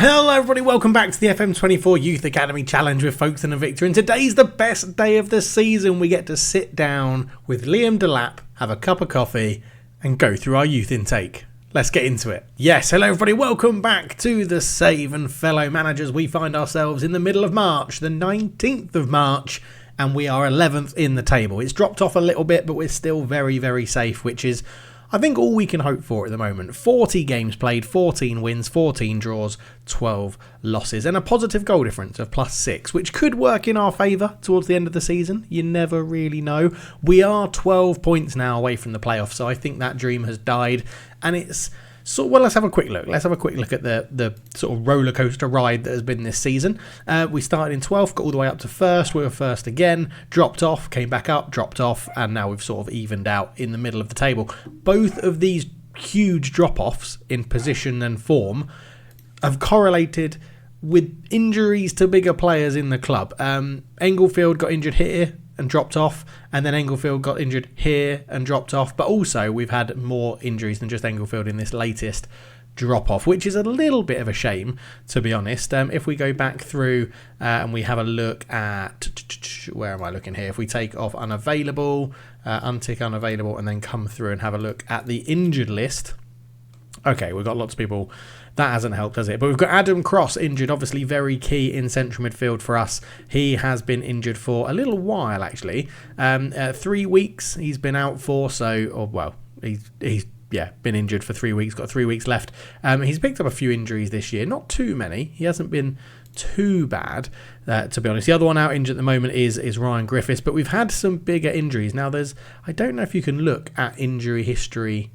Hello everybody, welcome back to the FM24 Youth Academy Challenge with Folkestone and Victor, and today's the best day of the season. We get to sit down with Liam DELAP, have a cup of coffee and go through our youth intake. Let's get into it. Yes, hello everybody, welcome back to the Save, and fellow managers, we find ourselves in the middle of March, the 19th of March, and we are 11th in the table. It's dropped off a little bit, but we're still very, very safe, which is, I think, all we can hope for at the moment. 40 games played, 14 wins, 14 draws, 12 losses, and a positive goal difference of +6, which could work in our favour towards the end of the season. You never really know. We are 12 points now away from the playoffs, so I think that dream has died, and it's... So, well, let's have a quick look. Let's have a quick look at the sort of roller coaster ride that has been this season. We started in 12th, got all the way up to 1st. We were 1st again, dropped off, came back up, dropped off, and now we've sort of evened out in the middle of the table. Both of these huge drop-offs in position and form have correlated with injuries to bigger players in the club. Englefield got injured here and dropped off, and then Englefield got injured here and dropped off, but also we've had more injuries than just Englefield in this latest drop off, which is a little bit of a shame, to be honest. If we go back through and we have a look at, where am I looking here? If we take off unavailable, untick unavailable, and then come through and have a look at the injured list. Okay, we've got lots of people. That hasn't helped, has it? But we've got Adam Cross injured, obviously very key in central midfield for us. He has been injured for a little while, actually. 3 weeks he's been out for, he's been injured for 3 weeks, got 3 weeks left. He's picked up a few injuries this year, not too many. He hasn't been too bad, to be honest. The other one out injured at the moment is Ryan Griffiths, but we've had some bigger injuries. Now, I don't know if you can look at injury history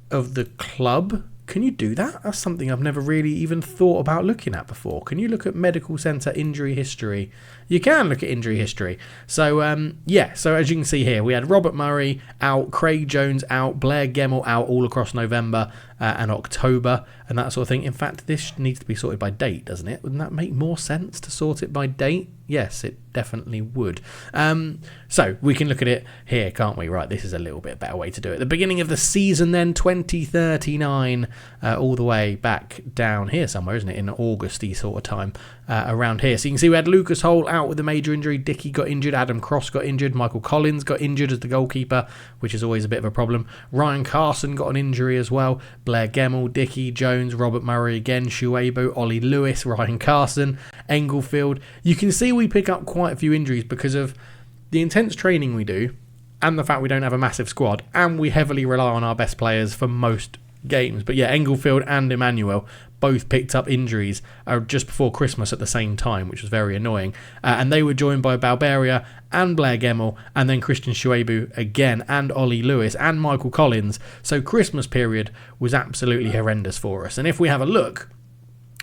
of the club. Can you do that? That's something I've never really even thought about looking at before. Can you look at medical centre injury history? You can look at injury history. So, so as you can see here, we had Robert Murray out, Craig Jones out, Blair Gemmell out all across November and October and that sort of thing. In fact, this needs to be sorted by date, doesn't it? Wouldn't that make more sense to sort it by date? Yes, it definitely would. So we can look at it here, can't we? Right, this is a little bit better way to do it. The beginning of the season then, 2039, all the way back down here somewhere, isn't it? In August-y sort of time around here. So you can see we had Lucas Hole out with a major injury. Dickey got injured. Adam Cross got injured. Michael Collins got injured as the goalkeeper, which is always a bit of a problem. Ryan Carson got an injury as well. Blair Gemmell, Dickey, Jones, Robert Murray again, Shuaibu, Ollie Lewis, Ryan Carson, Englefield. You can see we pick up quite a few injuries because of the intense training we do and the fact we don't have a massive squad, and we heavily rely on our best players for most games. But yeah, Englefield and Emmanuel both picked up injuries just before Christmas at the same time, which was very annoying. And they were joined by Balberia and Blair Gemmell, and then Christian Shuaibu again, and Ollie Lewis and Michael Collins. So Christmas period was absolutely horrendous for us. And if we have a look,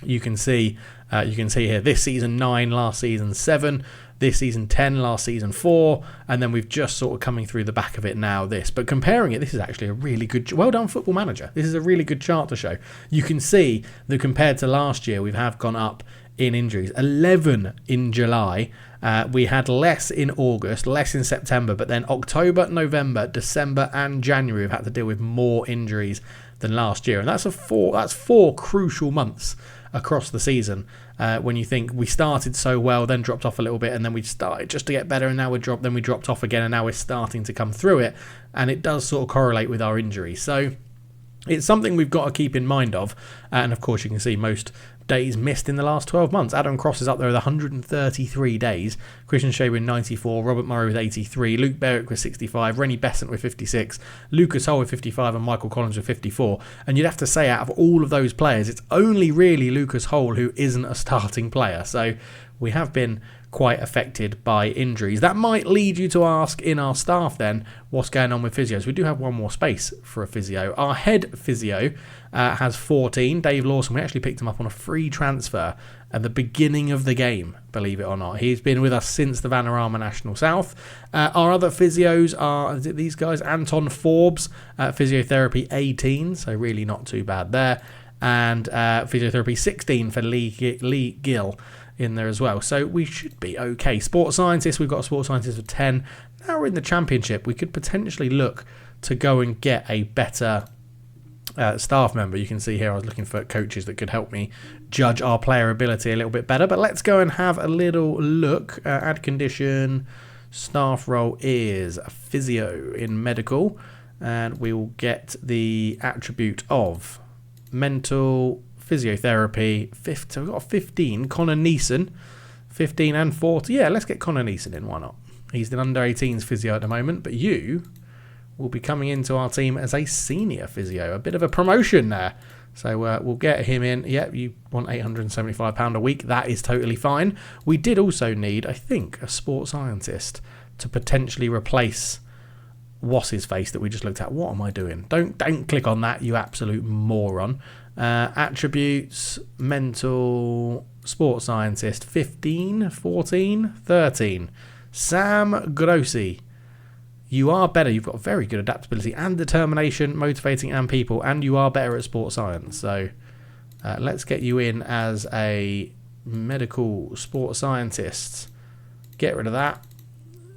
you can see here this season 9, last season 7, this season 10, last season 4, and then we've just sort of coming through the back of it now this. But comparing it, this is actually a really good, well done Football Manager. This is a really good chart to show. You can see that compared to last year, we have gone up in injuries. 11 in July. We had less in August, less in September, but then October, November, December and January we've had to deal with more injuries than last year. And that's four crucial months across the season, when you think we started so well, then dropped off a little bit, and then we started just to get better, and now we dropped off again, and now we're starting to come through it, and it does sort of correlate with our injuries. So it's something we've got to keep in mind of, and of course you can see most days missed in the last 12 months. Adam Cross is up there with 133 days, Christian Shuaibu 94, Robert Murray with 83, Luke Berwick with 65, Rennie Besant with 56, Lucas Hole with 55 and Michael Collins with 54. And you'd have to say out of all of those players, it's only really Lucas Hole who isn't a starting player. So we have been quite affected by injuries. That might lead you to ask in our staff then, what's going on with physios? We do have one more space for a physio. Our head physio has 14. Dave Lawson, we actually picked him up on a free transfer at the beginning of the game, believe it or not. He's been with us since the Vanarama National South. Our other physios are these guys, Anton Forbes, physiotherapy 18, so really not too bad there. And physiotherapy 16 for Lee Gill in there as well. So we should be okay. Sports scientists, we've got a sports scientist of 10. Now we're in the championship. We could potentially look to go and get a better staff member. You can see here I was looking for coaches that could help me judge our player ability a little bit better. But let's go and have a little look. Add condition. Staff role is a physio in medical. And we will get the attribute of mental physiotherapy. So we've got 15. Connor Neeson. 15 and 40. Yeah, let's get Connor Neeson in. Why not? He's an under-18s physio at the moment. But you will be coming into our team as a senior physio. A bit of a promotion there. So we'll get him in. Yep, you want £875 a week. That is totally fine. We did also need, I think, a sports scientist to potentially replace what's his face that we just looked at. What am I doing? Don't click on that, you absolute moron. Attributes, mental, sports scientist, 15, 14, 13. Sam Grossi. You are better. You've got very good adaptability and determination, motivating and people, and you are better at sports science. So let's get you in as a medical sports scientist. Get rid of that.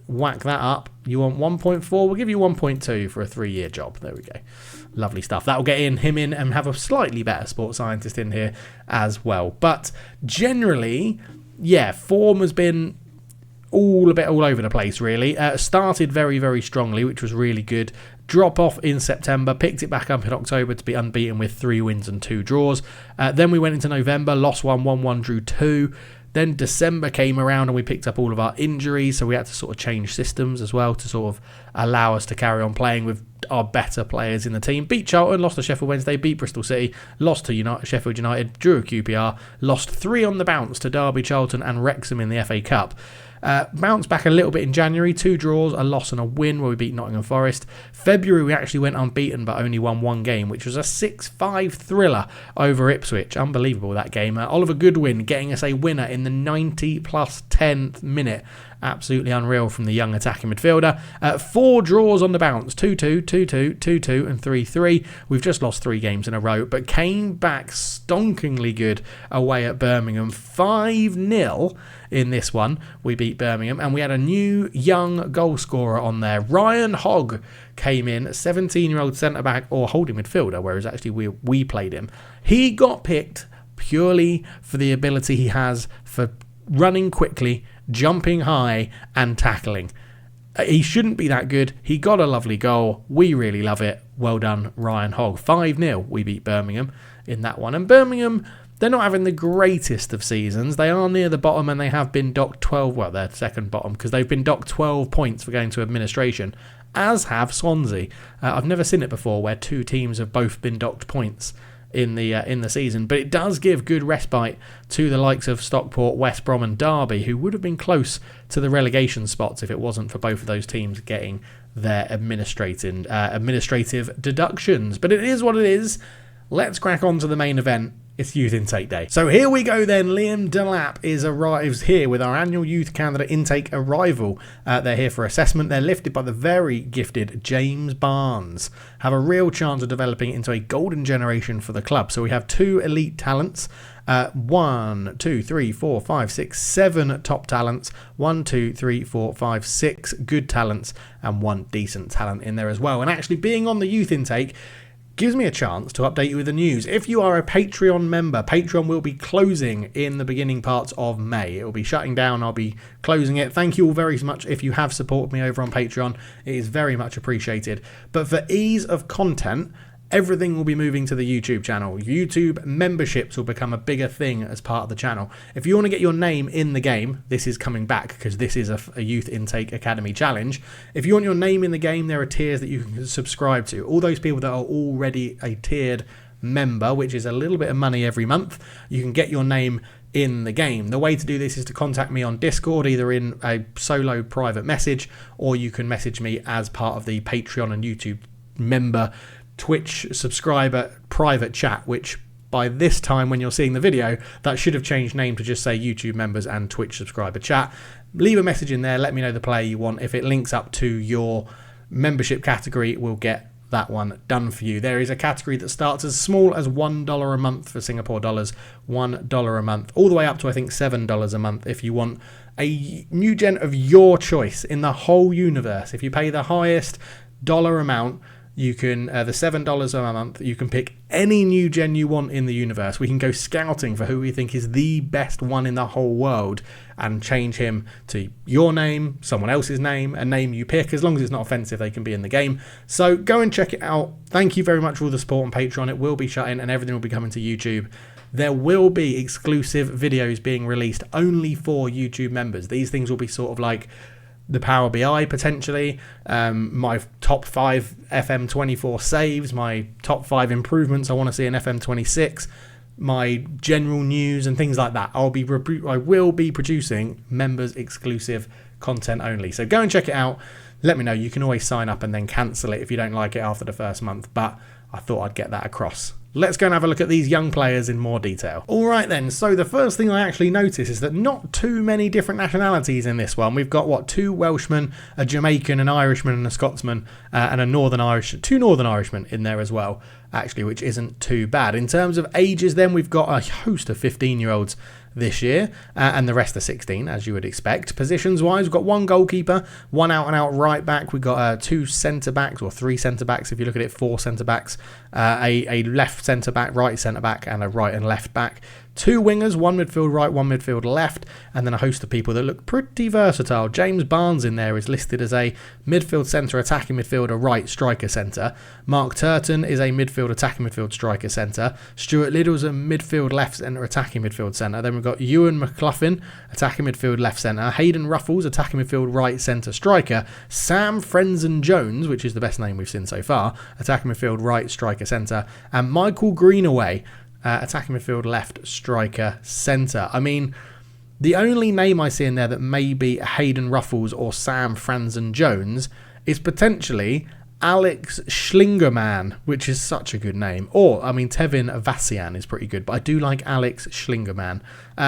Whack that up. You want 1.4? We'll give you 1.2 for a 3-year job. There we go. Lovely stuff. That'll get him in and have a slightly better sports scientist in here as well. But generally, yeah, form has been all over the place, really. Started very, very strongly, which was really good. Drop off in September, picked it back up in October to be unbeaten with 3 wins and 2 draws. Then we went into November, lost 1, won 1, drew 2. Then December came around and we picked up all of our injuries, so we had to sort of change systems as well to sort of allow us to carry on playing with our better players in the team. Beat Charlton, lost to Sheffield Wednesday, beat Bristol City, lost to Sheffield United, drew a QPR, lost 3 on the bounce to Derby, Charlton and Wrexham in the FA Cup. Bounced back a little bit in January, 2 draws, a loss and a win where we beat Nottingham Forest. February we actually went unbeaten but only won 1 game, which was a 6-5 thriller over Ipswich. Unbelievable, that game. Oliver Goodwin getting us a winner in the 90 plus 10th minute. Absolutely unreal from the young attacking midfielder. 4 draws on the bounce, 2-2, 2-2, 2-2 and 3-3. We've just lost 3 games in a row, but came back stonkingly good away at Birmingham. 5-0 in this one. We beat Birmingham and we had a new young goal scorer on there. Ryan Hogg came in, 17-year-old centre-back or holding midfielder, whereas actually we played him. He got picked purely for the ability he has for running quickly, jumping high and tackling. He shouldn't be that good. He got a lovely goal. We really love it. Well done, Ryan Hogg. 5-0 we beat Birmingham in that one. And Birmingham, they're not having the greatest of seasons. They are near the bottom and they have been docked 12, well, they're second bottom because they've been docked 12 points for going to administration, as have Swansea. I've never seen it before where 2 teams have both been docked points in the season, but it does give good respite to the likes of Stockport, West Brom and Derby, who would have been close to the relegation spots if it wasn't for both of those teams getting their administrative deductions. But it is what it is. Let's crack on to the main event. It's Youth Intake Day. So here we go then. Liam DELAP arrives here with our annual youth candidate intake arrival. They're here for assessment. They're lifted by the very gifted James Barnes. Have a real chance of developing into a golden generation for the club. So we have 2 elite talents. 1, 2, 3, 4, 5, 6, 7 top talents. 1, 2, 3, 4, 5, 6 good talents. And 1 decent talent in there as well. And actually being on the youth intake gives me a chance to update you with the news. If you are a Patreon member, Patreon will be closing in the beginning parts of May. It will be shutting down. I'll be closing it. Thank you all very much if you have supported me over on Patreon. It is very much appreciated. But for ease of content, everything will be moving to the YouTube channel. YouTube memberships will become a bigger thing as part of the channel. If you want to get your name in the game, this is coming back because this is a Youth Intake Academy challenge. If you want your name in the game, there are tiers that you can subscribe to. All those people that are already a tiered member, which is a little bit of money every month, you can get your name in the game. The way to do this is to contact me on Discord, either in a solo private message, or you can message me as part of the Patreon and YouTube member Twitch subscriber private chat, which by this time when you're seeing the video, that should have changed name to just say YouTube members and Twitch subscriber chat. Leave a message in there, let me know the player you want. If it links up to your membership category, we'll get that one done for you. There is a category that starts as small as $1 a month for Singapore dollars, $1 a month, all the way up to I think $7 a month if you want a new gen of your choice in the whole universe. If you pay the highest dollar amount, You can, the $7 a month, you can pick any new gen you want in the universe. We can go scouting for who we think is the best one in the whole world and change him to your name, someone else's name, a name you pick. As long as it's not offensive, they can be in the game. So go and check it out. Thank you very much for all the support on Patreon. It will be shut in and everything will be coming to YouTube. There will be exclusive videos being released only for YouTube members. These things will be sort of like the Power BI potentially, my top 5 FM24 saves, my top 5 improvements I want to see in FM26, my general news and things like that. I will be producing members exclusive content only. So go and check it out. Let me know. You can always sign up and then cancel it if you don't like it after the first month, but I thought I'd get that across. Let's go and have a look at these young players in more detail. Alright then, so the first thing I actually notice is that not too many different nationalities in this one. We've got, 2 Welshmen, a Jamaican, an Irishman and a Scotsman, and two Northern Irishmen in there as well, actually, which isn't too bad. In terms of ages then, we've got a host of 15-year-olds this year, and the rest are 16, as you would expect. Positions-wise, we've got 1 goalkeeper, 1 out-and-out right-back. We've got 2 centre-backs, or 3 centre-backs, if you look at it, 4 centre-backs, a left centre-back, right centre-back, and a right and left-back. 2 wingers, 1 midfield right, 1 midfield left, and then a host of people that look pretty versatile. James Barnes in there is listed as a midfield centre, attacking midfielder, right striker centre. Mark Turtton is a midfield, attacking midfield, striker centre. Stuart Little is a midfield left centre, attacking midfield centre. Then we've got Euan McLaughlin, attacking midfield left centre. Hayden Ruffles, attacking midfield right centre striker. Franen Jones, which is the best name we've seen so far, attacking midfield right striker centre. And Michael Greenway, attacking midfield left striker centre. I mean, the only name I see in there that may be Hayden Ruffles or Franen Jones is potentially Alex Schlingerman, which is such a good name. Or, I mean, Tevin Vasana is pretty good, but I do like Alex Schlingerman.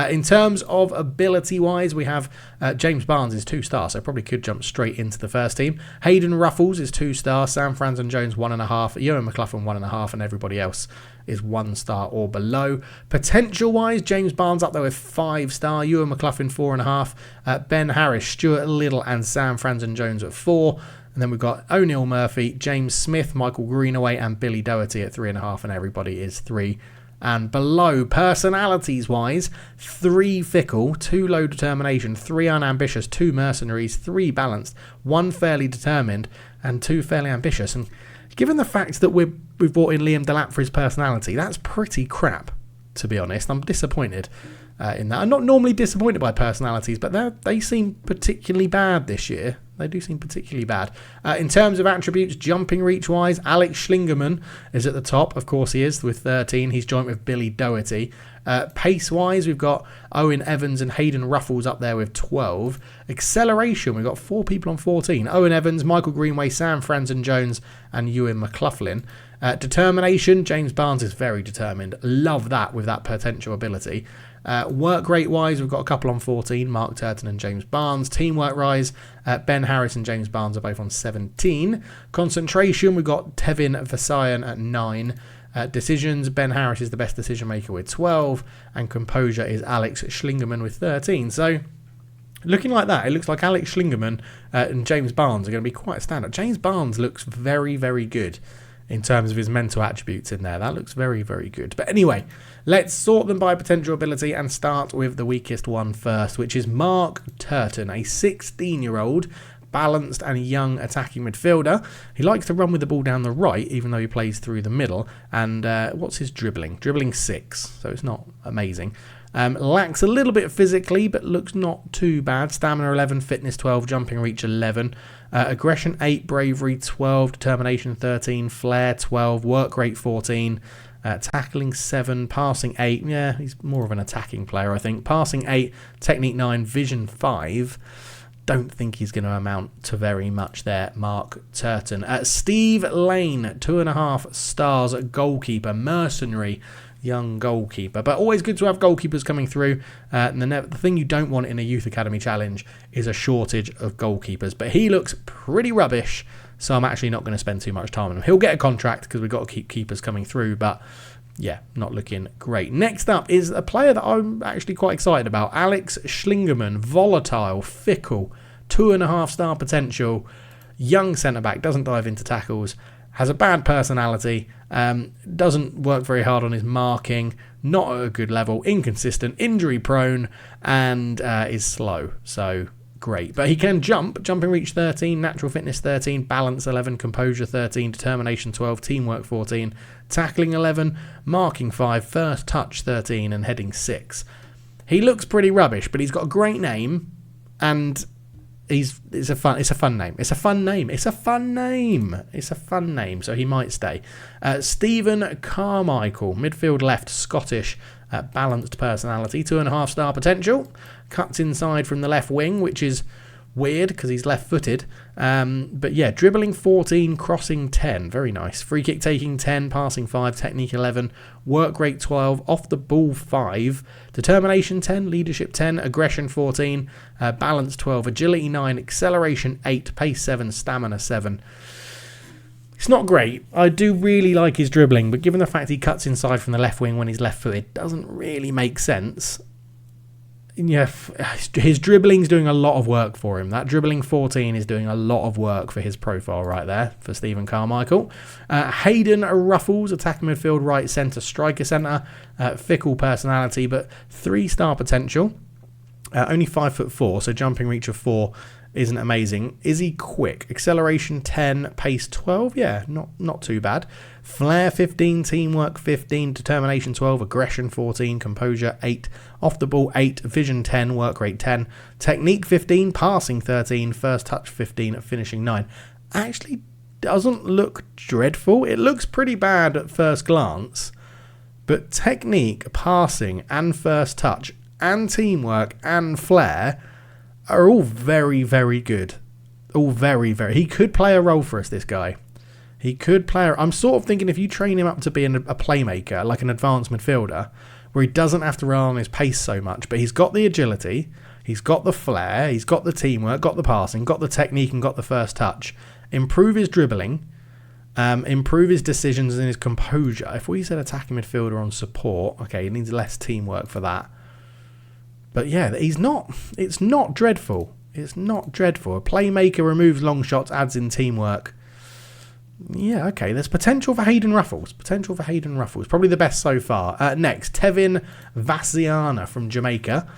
In terms of ability-wise, we have James Barnes is 2-star, so probably could jump straight into the first team. Hayden Ruffles is 2-star, Franen Jones 1.5, Euan McLaughlin 1.5, and everybody else is 1-star or below. Potential-wise, James Barnes up there with 5-star, Euan McLaughlin 4.5, Ben Harris, Stuart Little, and Franen Jones at 4. And then we've got ONeal Murphy, James Smith, Michael Greenway, and Billy Doerty at 3.5, and everybody is 3 and below. Personalities-wise, 3 fickle, 2 low determination, 3 unambitious, 2 mercenaries, 3 balanced, 1 fairly determined, and 2 fairly ambitious. And given the fact that we've brought in Liam DELAP for his personality, that's pretty crap, to be honest. I'm disappointed in that. I'm not normally disappointed by personalities, but they seem particularly bad this year. They do seem particularly bad. In terms of attributes, jumping reach-wise, Alex Schlingerman is at the top. Of course he is, with 13. He's joined with Billy Doerty. Pace-wise, we've got Owen Evans and Hayden Ruffles up there with 12. Acceleration, we've got 4 people on 14. Owen Evans, Michael Greenway, Franen Jones, and Euan McLaughlin. Determination, James Barnes is very determined. Love that with that potential ability. Work rate wise, we've got a couple on 14, Mark Turtton and James Barnes. Teamwork rise, Ben Harris and James Barnes are both on 17. Concentration, we've got Tevin Vasana at 9. Decisions, Ben Harris is the best decision maker with 12, and composure is Alex Schlingerman with 13. So looking like that, it looks like Alex Schlingerman and James Barnes are going to be quite a standout. James Barnes looks very, very good in terms of his mental attributes in there. That looks very, very good. But anyway, let's sort them by potential ability and start with the weakest one first, which is Mark Turtton, a 16-year-old balanced and young attacking midfielder. He likes to run with the ball down the right, even though he plays through the middle. And what's his dribbling? Dribbling 6, so it's not amazing. Lacks a little bit physically, but looks not too bad. Stamina 11, fitness 12, jumping reach 11. Aggression 8, bravery 12, determination 13, flair 12, work rate 14, tackling 7, passing 8. Yeah, he's more of an attacking player, I think. Passing 8, technique 9, vision 5. Don't think he's going to amount to very much there, Mark Turtton. Steve Lane, 2.5 stars, goalkeeper, mercenary, young goalkeeper, but always good to have goalkeepers coming through. And the thing you don't want in a youth academy challenge is a shortage of goalkeepers, but he looks pretty rubbish, so I'm actually not going to spend too much time on him. He'll get a contract because we've got to keep keepers coming through, but yeah, not looking great. Next up is a player that I'm actually quite excited about, Alex Schlingerman. Volatile, fickle, 2.5 star potential, young centre back, doesn't dive into tackles, has a bad personality, doesn't work very hard on his marking, not at a good level, inconsistent, injury prone, and is slow. So great. But he can jumping reach 13, natural fitness 13, balance 11, composure 13, determination 12, teamwork 14, tackling 11, marking 5, first touch 13, and heading 6. He looks pretty rubbish, but he's got a great name, and it's a fun name, so he might stay. Stephen Carmichael, midfield left, Scottish, balanced personality, 2.5 star potential, cuts inside from the left wing, which is weird because he's left-footed, but yeah, dribbling 14, crossing 10, very nice. Free kick taking 10, passing 5, technique 11, work rate 12, off the ball 5, determination 10, leadership 10, aggression 14, balance 12, agility 9, acceleration 8, pace 7, stamina 7. It's not great. I do really like his dribbling, but given the fact he cuts inside from the left wing when he's left-footed, doesn't really make sense. Yeah, his dribbling's doing a lot of work for him. That dribbling 14 is doing a lot of work for his profile right there for Stephen Carmichael. Hayden Ruffles, attacking midfield, right centre, striker centre, fickle personality, but 3-star potential. Only 5'4", so jumping reach of 4 isn't amazing. Is he quick? Acceleration 10, pace 12. Yeah, not too bad. Flair 15, teamwork 15, determination 12, aggression 14, composure 8, off the ball 8, vision 10, work rate 10, technique 15, passing 13, first touch 15, finishing 9. Actually doesn't look dreadful. It looks pretty bad at first glance, but technique, passing, and first touch, and teamwork, and flair are all very, very good. All very, very... He could play a role for us, this guy. He could play... I'm sort of thinking if you train him up to be a playmaker, like an advanced midfielder, where he doesn't have to rely on his pace so much, but he's got the agility, he's got the flair, he's got the teamwork, got the passing, got the technique, and got the first touch. Improve his dribbling, improve his decisions and his composure. If we said attacking midfielder on support, okay, he needs less teamwork for that. But yeah, it's not dreadful. It's not dreadful. A playmaker, removes long shots, adds in teamwork. Yeah, okay. There's potential for Hayden Ruffles. Probably the best so far. Next, Tevin Vasana from Jamaica.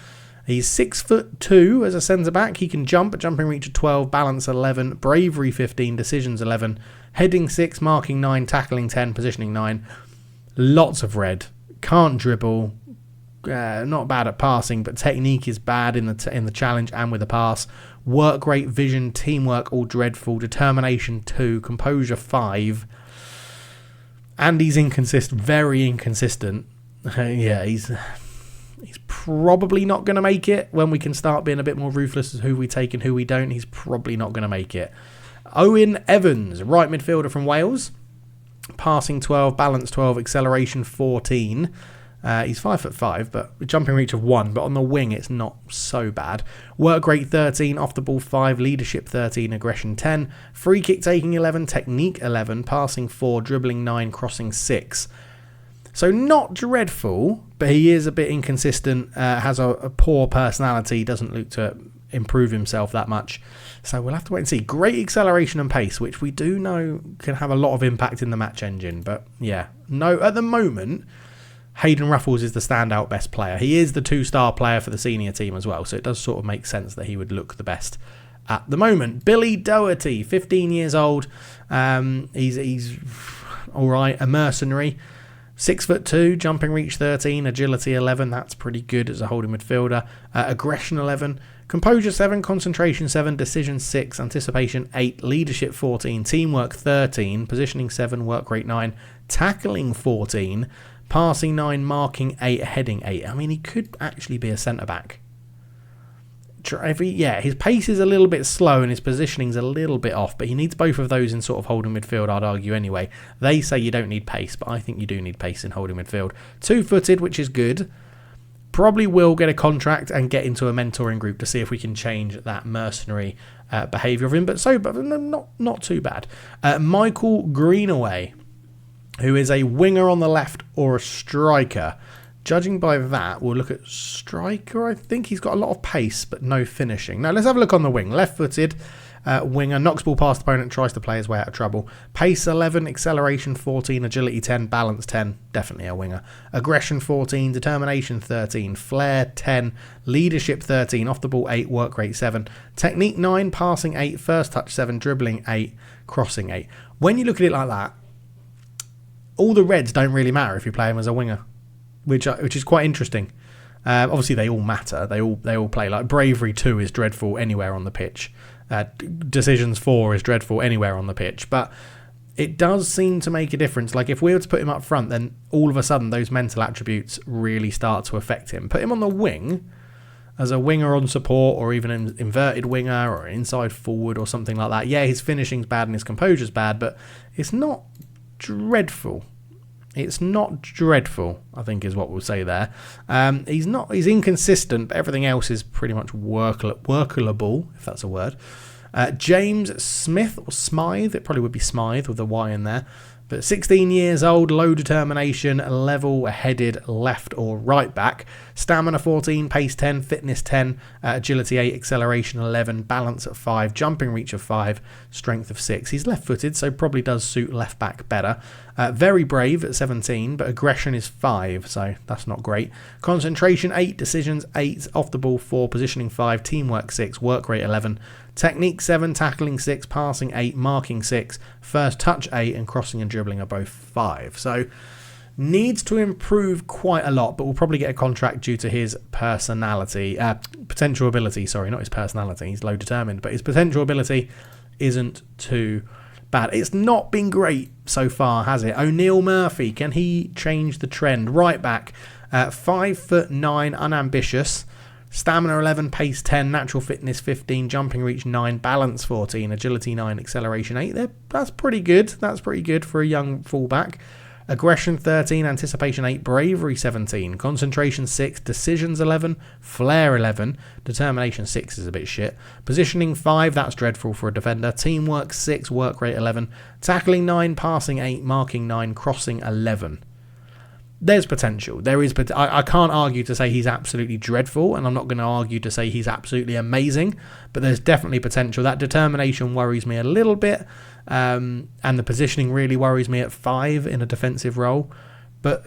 He's 6'2" as a centre-back. He can jump, jumping reach of 12, balance 11, bravery 15, decisions 11, heading 6, marking 9, tackling 10, positioning 9. Lots of red. Can't dribble. Not bad at passing, but technique is bad in the challenge and with the pass. Work rate, vision, teamwork, all dreadful. Determination 2, composure 5, and he's inconsistent, very inconsistent. Yeah, he's probably not going to make it. When we can start being a bit more ruthless as who we take and who we don't, he's probably not going to make it. Owen Evans, right midfielder from Wales, passing 12, balance 12, acceleration 14. He's 5'5", but jumping reach of 1, but on the wing it's not so bad. Work rate 13, off the ball 5, leadership 13, aggression 10, free kick taking 11, technique 11, passing 4, dribbling 9, crossing 6. So not dreadful, but he is a bit inconsistent, has a poor personality, doesn't look to improve himself that much. So we'll have to wait and see. Great acceleration and pace, which we do know can have a lot of impact in the match engine, but yeah, no, at the moment Hayden Ruffles is the standout best player. He is the 2-star player for the senior team as well, so it does sort of make sense that he would look the best at the moment. Billy Doerty, 15 years old. He's all right, a mercenary. 6'2", jumping reach 13, agility 11. That's pretty good as a holding midfielder. Aggression 11, composure 7, concentration 7, decision 6, anticipation 8, leadership 14, teamwork 13, positioning 7, work rate 9, tackling 14. Passing 9, marking 8, heading 8. I mean, he could actually be a centre-back. Yeah, his pace is a little bit slow and his positioning's a little bit off, but he needs both of those in sort of holding midfield, I'd argue anyway. They say you don't need pace, but I think you do need pace in holding midfield. 2-footed, which is good. Probably will get a contract and get into a mentoring group to see if we can change that mercenary behaviour of him, but not too bad. Michael Greenway, who is a winger on the left or a striker. Judging by that, we'll look at striker. I think he's got a lot of pace, but no finishing. Now, let's have a look on the wing. Left-footed, Winger, knocks ball past opponent, tries to play his way out of trouble. Pace 11, acceleration 14, agility 10, balance 10, definitely a winger. Aggression 14, determination 13, flair 10, leadership 13, off the ball 8, work rate 7, technique 9, passing 8, first touch 7, dribbling 8, crossing 8. When you look at it like that, all the reds don't really matter if you play him as a winger, which is quite interesting. Obviously, they all matter. They all play. Like bravery 2 is dreadful anywhere on the pitch. Decisions 4 is dreadful anywhere on the pitch. But it does seem to make a difference. Like if we were to put him up front, then all of a sudden those mental attributes really start to affect him. Put him on the wing as a winger on support, or even an inverted winger or an inside forward or something like that. Yeah, his finishing's bad and his composure's bad, but it's not dreadful. It's not dreadful, I think is what we'll say there. He's inconsistent, but everything else is pretty much workable, if that's a word. James Smith, or Smythe, it probably would be Smythe with a Y in there. But 16 years old, low determination, level-headed left or right back. Stamina 14, pace 10, fitness 10, agility 8, acceleration 11, balance at 5, jumping reach of 5, strength of 6. He's left-footed, so probably does suit left back better. Very brave at 17, but aggression is 5, so that's not great. Concentration 8, decisions 8, off the ball 4, positioning 5, teamwork 6, work rate 11. Technique 7, tackling 6, passing 8, marking 6, first touch 8, and crossing and dribbling are both 5. So needs to improve quite a lot, but will probably get a contract due to his personality, potential ability. Sorry, not his personality. He's low determined, but his potential ability isn't too bad. It's not been great so far, has it? ONeal Murphy, can he change the trend? Right back, 5'9", unambitious. Stamina 11, pace 10, natural fitness 15, jumping reach 9, balance 14, agility 9, acceleration 8. That's pretty good. That's pretty good for a young fullback. Aggression 13, anticipation 8, bravery 17, concentration 6, decisions 11, flair 11, determination 6 is a bit shit. Positioning 5, that's dreadful for a defender. Teamwork 6, work rate 11, tackling 9, passing 8, marking 9, crossing 11. There's potential. There is. I can't argue to say he's absolutely dreadful, and I'm not going to argue to say he's absolutely amazing. But there's definitely potential. That determination worries me a little bit, and the positioning really worries me at 5 in a defensive role. But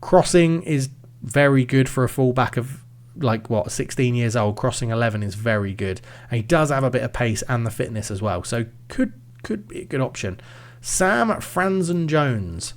crossing is very good for a fullback of 16 years old. Crossing 11 is very good, and he does have a bit of pace and the fitness as well. So could be a good option. Franen Jones.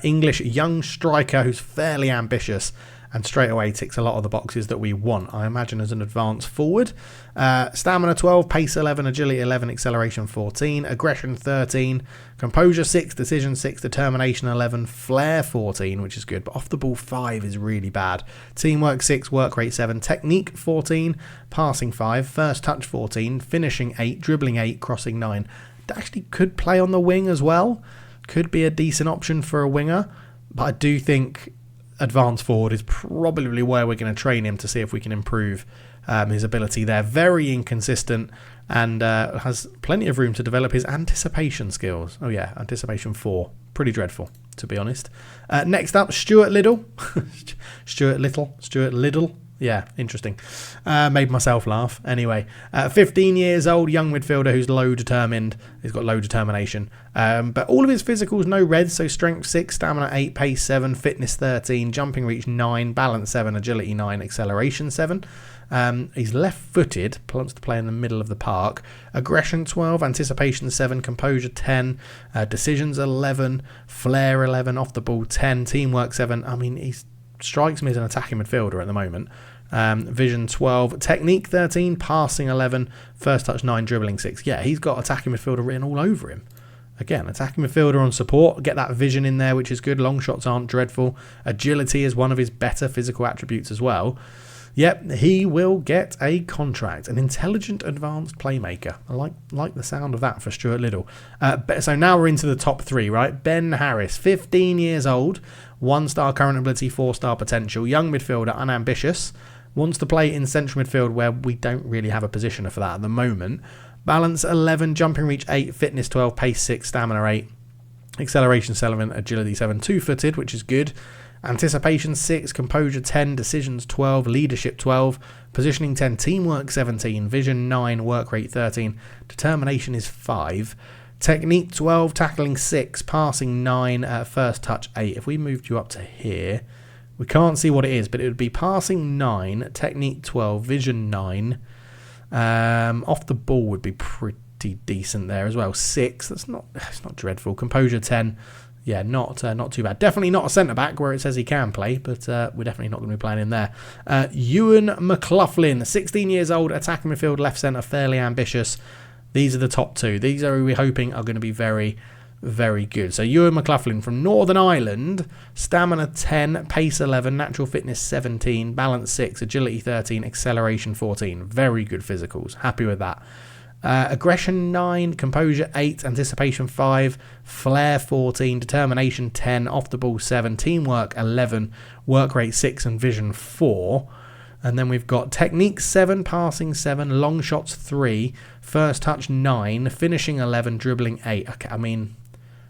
English young striker who's fairly ambitious and straight away ticks a lot of the boxes that we want, I imagine, as an advanced forward. Stamina 12, pace 11, agility 11, acceleration 14, aggression 13, composure 6, decision 6, determination 11, flair 14, which is good, but off the ball 5 is really bad. Teamwork 6, work rate 7, technique 14, passing 5, first touch 14, finishing 8, dribbling 8, crossing 9. Actually could play on the wing as well. Could be a decent option for a winger, but I do think advanced forward is probably where we're going to train him to see if we can improve his ability there. Very inconsistent and has plenty of room to develop his anticipation skills. Oh yeah, anticipation 4. Pretty dreadful, to be honest. Next up, Stuart Little. Stuart Little. Yeah, interesting. Made myself laugh. Anyway, 15 years old, young midfielder who's low determined. He's got low determination. But all of his physicals, no reds, so strength 6, stamina 8, pace 7, fitness 13, jumping reach 9, balance 7, agility 9, acceleration 7. He's left-footed, wants to play in the middle of the park. Aggression 12, anticipation 7, composure 10, decisions 11, flair 11, off the ball 10, teamwork 7. I mean, he strikes me as an attacking midfielder at the moment. Vision 12, technique 13, passing 11, first touch 9, dribbling 6. Yeah, he's got attacking midfielder written all over him. Again, attacking midfielder on support, get that vision in there, which is good. Long shots aren't dreadful. Agility is one of his better physical attributes as well. Yep, he will get a contract. An intelligent, advanced playmaker. I like the sound of that for Stuart Little. So now we're into the top 3, right? Ben Harris, 15 years old, 1-star current ability, 4-star potential, young midfielder, unambitious, wants to play in central midfield where we don't really have a positioner for that at the moment. Balance 11, jumping reach 8, fitness 12, pace 6, stamina 8, acceleration 7, agility 7, 2-footed, which is good. Anticipation 6, Composure 10, Decisions 12, Leadership 12, Positioning 10, Teamwork 17, Vision 9, Work Rate 13, Determination is 5, Technique 12, Tackling 6, Passing 9, First Touch 8. If we moved you up to here, we can't see what it is, but it would be Passing 9, Technique 12, Vision 9. Off the ball would be pretty decent there as well. 6, it's not dreadful. Composure 10. Yeah, not too bad. Definitely not a centre-back where it says he can play, but we're definitely not going to be playing in there. Euan McLaughlin, 16 years old, attacking midfield, left centre, fairly ambitious. These are the top 2. These are who we're hoping are going to be very, very good. So Euan McLaughlin from Northern Ireland, stamina 10, pace 11, natural fitness 17, balance 6, agility 13, acceleration 14. Very good physicals. Happy with that. Aggression 9, composure 8, anticipation 5, flair 14, determination 10, off the ball 7, teamwork 11, work rate 6 and vision 4. And then we've got technique 7, passing 7, long shots 3, first touch 9, finishing 11, dribbling 8. Okay, I mean,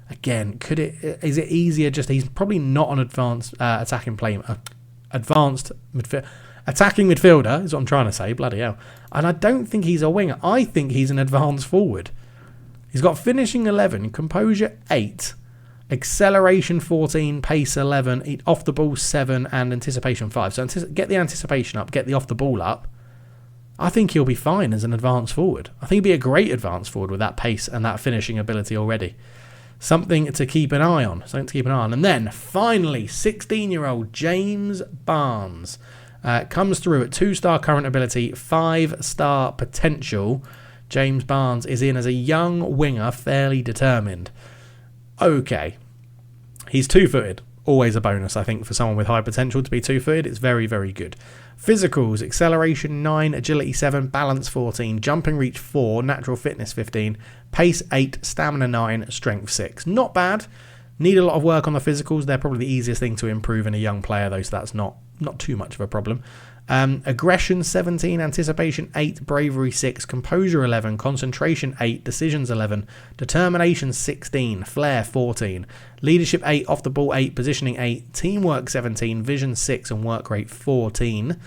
again, is it easier just, he's probably not an advanced attacking midfielder is what I'm trying to say, bloody hell. And I don't think he's a winger. I think he's an advanced forward. He's got finishing 11, composure 8, acceleration 14, pace 11, off the ball 7, and anticipation 5. So get the anticipation up, get the off the ball up. I think he'll be fine as an advanced forward. I think he'll be a great advanced forward with that pace and that finishing ability already. Something to keep an eye on. And then, finally, 16-year-old James Barnes. Comes through at 2-star current ability, 5-star potential. James Barnes is in as a young winger, fairly determined. Okay. He's 2-footed. Always a bonus, I think, for someone with high potential to be 2-footed. It's very, very good. Physicals, acceleration 9, agility 7, balance 14, jumping reach 4, natural fitness 15, pace 8, stamina 9, strength 6. Not bad. Need a lot of work on the physicals. They're probably the easiest thing to improve in a young player, though, so that's not too much of a problem. Aggression 17, anticipation 8, bravery 6, composure 11, concentration 8, decisions 11, determination 16, flair 14, leadership 8, off the ball 8, positioning 8, teamwork 17, vision 6, and work rate 14.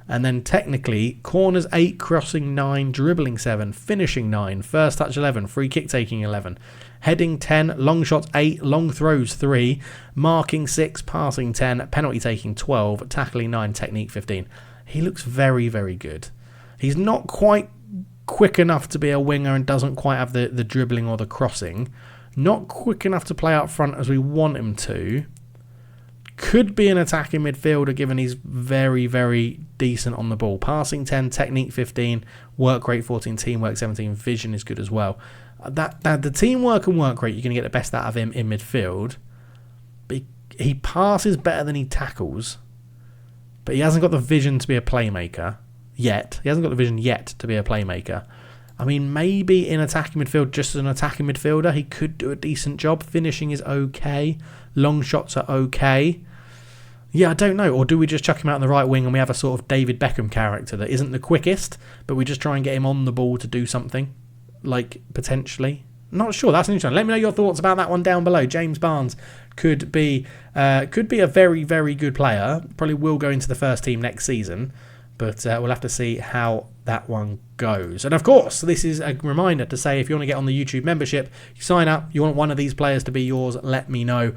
And then technically, corners 8, crossing 9, dribbling 7, finishing 9, first touch 11, free kick taking 11, heading 10, long shots 8, long throws 3, marking 6, passing 10, penalty taking 12, tackling 9, technique 15. He looks very, very good. He's not quite quick enough to be a winger and doesn't quite have the dribbling or the crossing. Not quick enough to play up front as we want him to. Could be an attacking midfielder given he's very, very decent on the ball. Passing 10, technique 15, work rate 14, teamwork 17, vision is good as well. The teamwork and work rate, you're going to get the best out of him in midfield. But he passes better than he tackles. But he hasn't got the vision to be a playmaker yet. He hasn't got the vision yet to be a playmaker. I mean, maybe in attacking midfield, just as an attacking midfielder, he could do a decent job. Finishing is okay. Long shots are okay. Yeah, I don't know. Or do we just chuck him out on the right wing and we have a sort of David Beckham character that isn't the quickest, but we just try and get him on the ball to do something? Like, potentially. Not sure. That's interesting. Let me know your thoughts about that one down below. James Barnes could be a very, very good player. Probably will go into the first team next season. But we'll have to see how that one goes. And of course, this is a reminder to say if you want to get on the YouTube membership, you sign up, you want one of these players to be yours, let me know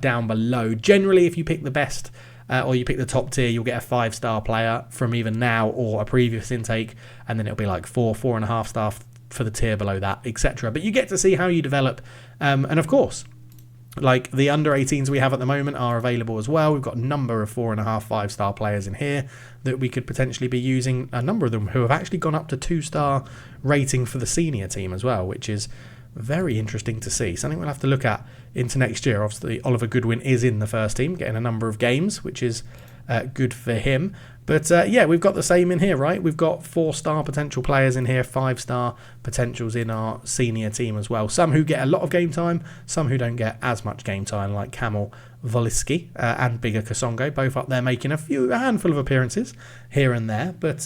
down below. Generally, if you pick the best or you pick the top tier, you'll get a 5-star player from either now or a previous intake. And then it'll be like 4.5 star for the tier below that, etc. But you get to see how you develop. And of course, like the under 18s we have at the moment are available as well. We've got a number of 4.5, 5-star players in here that we could potentially be using. A number of them who have actually gone up to 2-star rating for the senior team as well, which is very interesting to see. Something we'll have to look at into next year. Obviously, Oliver Goodwin is in the first team, getting a number of games, which is good for him. But yeah, we've got the same in here, right? We've got 4-star potential players in here, 5-star potentials in our senior team as well. Some who get a lot of game time, some who don't get as much game time, like Kamil Voliski and Bigger Kasongo, both up there making a handful of appearances here and there. But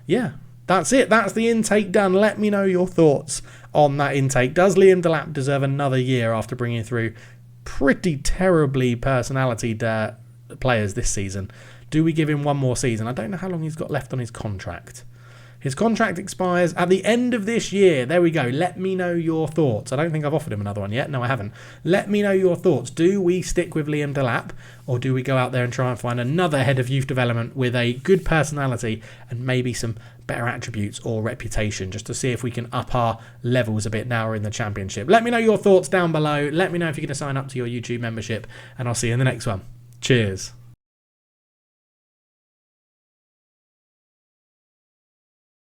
yeah, that's it. That's the intake done. Let me know your thoughts on that intake. Does Liam DELAP deserve another year after bringing through pretty terribly personality players this season. Do we give him one more season? I don't know how long he's got left on his contract. His contract expires at the end of this year. There we go. Let me know your thoughts. I don't think I've offered him another one yet. No, I haven't. Let me know your thoughts. Do we stick with Liam DELAP, or do we go out there and try and find another head of youth development with a good personality and maybe some better attributes or reputation, just to see if we can up our levels a bit now we're in the Championship? Let me know your thoughts down below. Let me know if you're going to sign up to your YouTube membership, and I'll see you in the next one. Cheers.